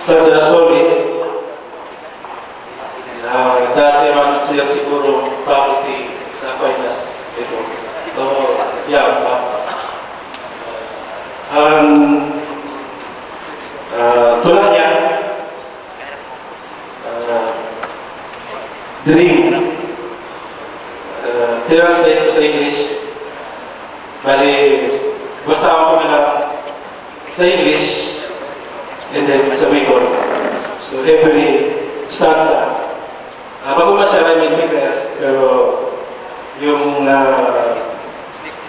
Sandra Solis, dati man siya siguro faculty sa finance. So, yeah. Tulad niya, dream, translate ko sa English, bali, basta ako na sa English, and then sa Bicol. So every stanza. Bago ba siya rhyming paper, pero yung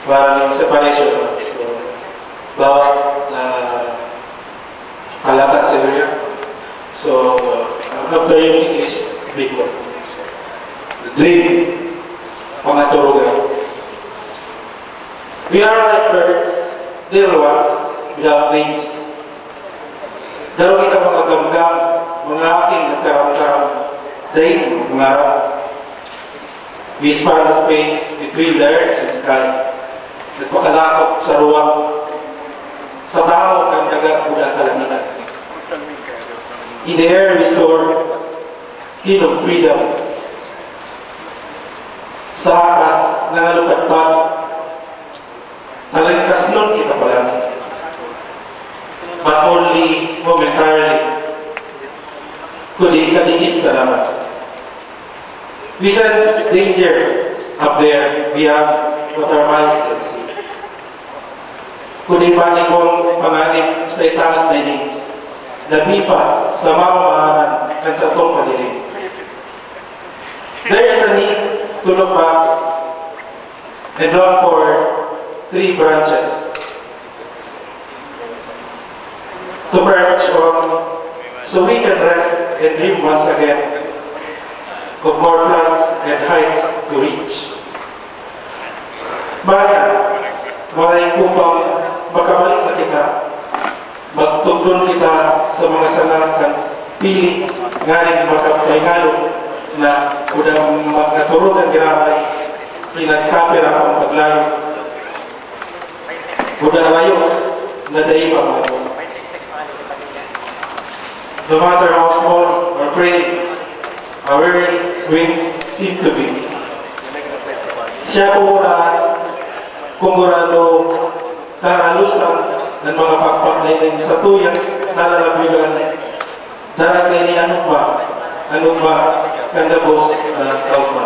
parang yung separation. So, bawat kalabat sa area. So, after yung English, Bicol. The dream, pangaturugan. We are like birds, little ones, without names. Daro kita mga gamgam, mga aking nagkaram-karam, dahil mangarap. We span the space between the earth and sky. Nagpakalakot sa ruwang, sa tao ang dagat mula kalanginan. In the air we soar, king of freedom. Sa akas, nangalupad-pad, nalagkas nun kita pala. But only momentarily. Kundi kadikit sa laman. We sense danger up there beyond what our eyes can see. Kundi panikong panganib sa itaas na ining, nabipa sa mamamahanan ng sa itong padiling. There is a need to look back and look for 3 branches. To perch on, so we can rest and dream once again of more plans and heights to reach. Maya, malay upang makabalik na kita, magtugtun kita sa mga sanatan, piling ngaring makapahingalo na udang magkaturugan gramay, pinagkapira ang paglayo. Udang layo na dahi pamago. No matter how small or great our wings seem to be. Siya po na kumurado karalusan ng mga pagpagdating sa tuyang nalalabigan. Daragay ni ano ba kandabos tao pa.